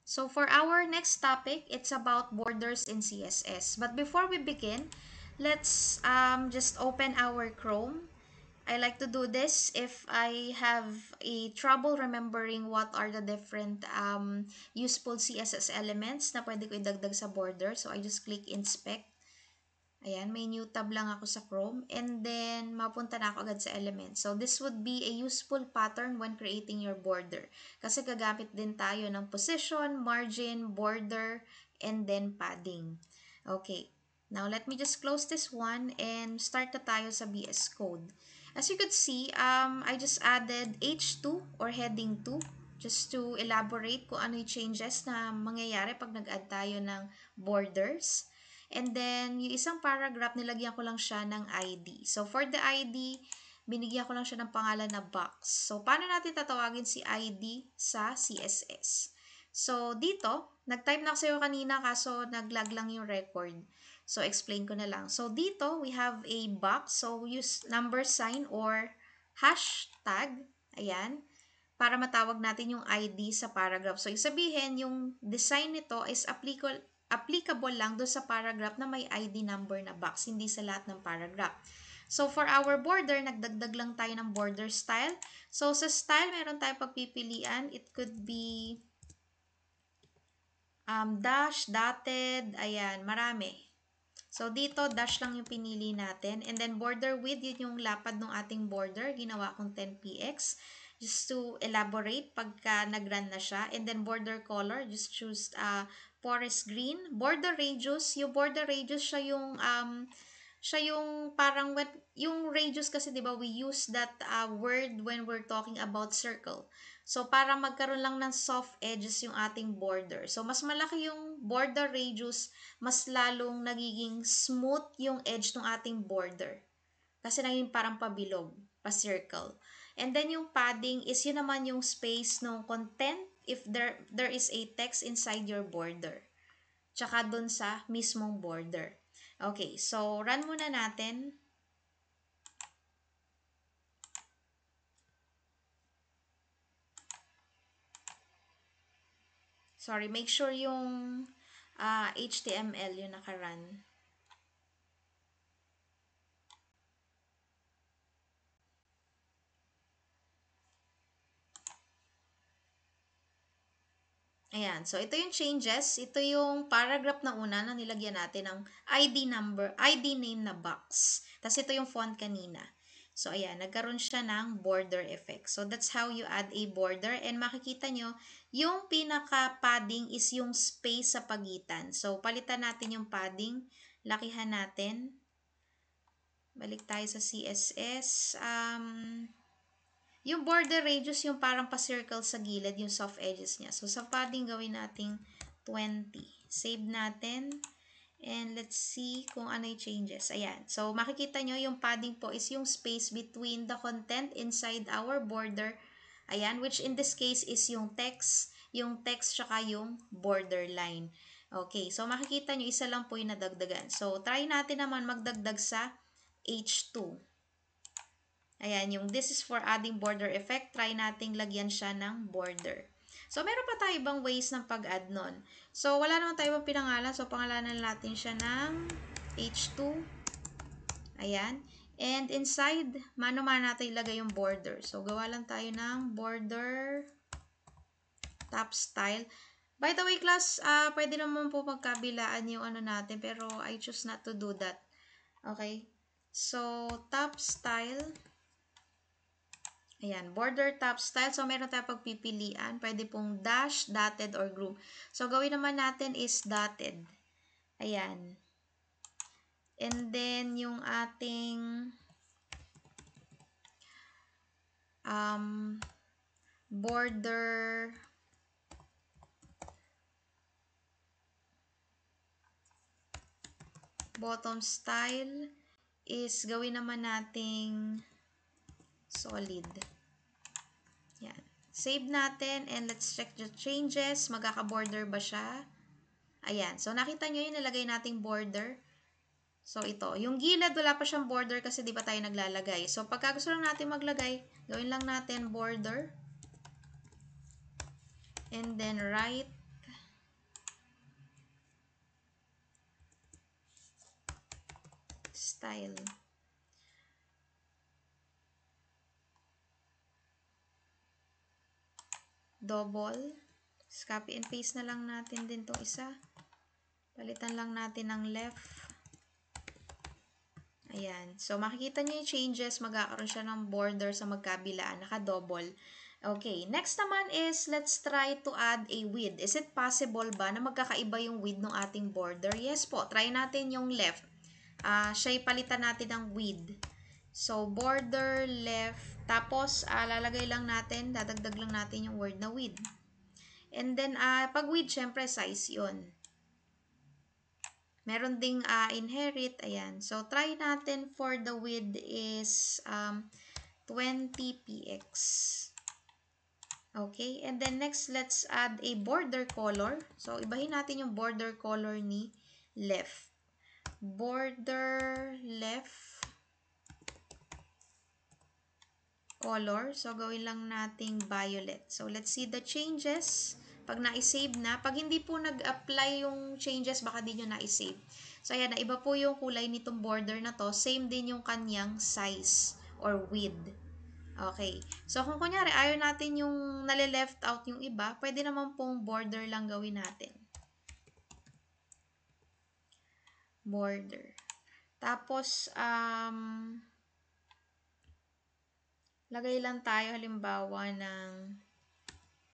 So for our next topic, it's about borders in CSS. But before we begin, let's just open our Chrome. I like to do this if I have a trouble remembering what are the different useful CSS elements na pwede ko idagdag sa border. So I just click inspect. Ayan, may new tab lang ako sa Chrome. And then, mapunta na ako agad sa elements. So, this would be a useful pattern when creating your border. Kasi gagamit din tayo ng position, margin, border, and then padding. Okay. Now, let me just close this one and start na tayo sa VS Code. As you could see, I just added H2 or heading 2 just to elaborate kung ano yung changes na mangyayari pag nag-add tayo ng borders. And then, yung isang paragraph, nilagyan ko lang siya ng ID. So, for the ID, binigyan ko lang siya ng pangalan na box. So, paano natin tatawagin si ID sa CSS? So, dito, nag-type na ako sa'yo kanina kaso nag-lag lang yung record. So, explain ko na lang. So, dito, we have a box. So, use number sign or hashtag. Ayan, para matawag natin yung ID sa paragraph. So, isabihin, yung design nito is applicable lang doon sa paragraph na may ID number na box, hindi sa lahat ng paragraph. So, for our border, nagdagdag lang tayo ng border style. So, sa style, meron tayong pagpipilian. It could be dash, dotted, ayan, marami. So, dito, dash lang yung pinili natin. And then, border width, yun yung lapad ng ating border. Ginawa kong 10px. Just to elaborate pagka nag-run na siya. And then, border color, just choose forest green. Border radius, yung border radius, siya yung parang, yung radius kasi, di ba, we use that word when we're talking about circle. So, para magkaroon lang ng soft edges yung ating border. So, mas malaki yung border radius, mas lalong nagiging smooth yung edge ng ating border. Kasi naging parang pabilog, pa-circle. And then yung padding is yun naman yung space ng content if there is a text inside your border. Tsaka dun sa mismong border. Okay, so run muna natin. Sorry, make sure yung HTML yung naka-run. Ayan. So, ito yung changes. Ito yung paragraph na una na nilagyan natin ng ID name na box. Tapos, ito yung font kanina. So, ayan. Nagkaroon siya ng border effect. So, that's how you add a border. And makikita nyo, yung pinaka-padding is yung space sa pagitan. So, palitan natin yung padding. Lakihan natin. Balik tayo sa CSS. Yung border radius, yung parang pa-circle sa gilid, yung soft edges niya. So, sa padding, gawin nating 20. Save natin. And let's see kung ano yung changes. Ayan. So, makikita nyo, yung padding po is yung space between the content inside our border. Ayan, which in this case is yung text tsaka yung borderline. Okay, so makikita nyo, isa lang po yung nadagdagan. So, try natin naman magdagdag sa H2. Ayan, yung this is for adding border effect. Try nating lagyan siya ng border. So, meron pa tayo ibang ways ng pag-add nun. So, wala naman tayo ibang pinangalan. So, pangalanan natin siya ng H2. Ayan. And inside, mano-mano natin ilagay yung border. So, gawa lang tayo ng border top style. By the way, class, pwede naman po magkabilaan yung ano natin. Pero I choose not to do that. Okay? So, top style. Ayan, border top style. So, meron tayong pagpipilian. Pwede pong dash, dotted, or group. So, gawin naman natin is dotted. Ayan. And then, yung ating border bottom style is gawin naman nating solid. Yan. Save natin and let's check the changes. Magkaka-border ba siya? Ayan. So, nakita nyo yung nilagay nating border. So, ito. Yung gilid, wala pa siyang border kasi di ba tayo naglalagay. So, pagka gusto lang natin maglagay, gawin lang natin border. And then, right. style. Double. Copy and paste na lang natin din tong isa. Palitan lang natin ng left. Ayan. So, makikita nyo yung changes. Magkakaroon siya ng border sa magkabilaan. Naka-double. Okay. Next naman is, let's try to add a width. Is it possible ba na magkakaiba yung width ng ating border? Yes po. Try natin yung left. Siya'y palitan natin ng width. So, border left. Tapos, lalagay lang natin, dadagdag lang natin yung word na width. And then, pag width, syempre, size yun. Meron ding inherit. Ayan. So, try natin for the width is 20 px. Okay. And then next, let's add a border color. So, ibahin natin yung border color ni left. Border left color. So, gawin lang nating violet. So, let's see the changes. Pag na-save na, pag hindi po nag-apply yung changes, baka di nyo na-save. So, ayan, iba po yung kulay nitong border na to. Same din yung kanyang size or width. Okay. So, kung kunyari, ayaw natin yung nale-left out yung iba, pwede naman pong border lang gawin natin. Border. Tapos, lagay lang tayo halimbawa ng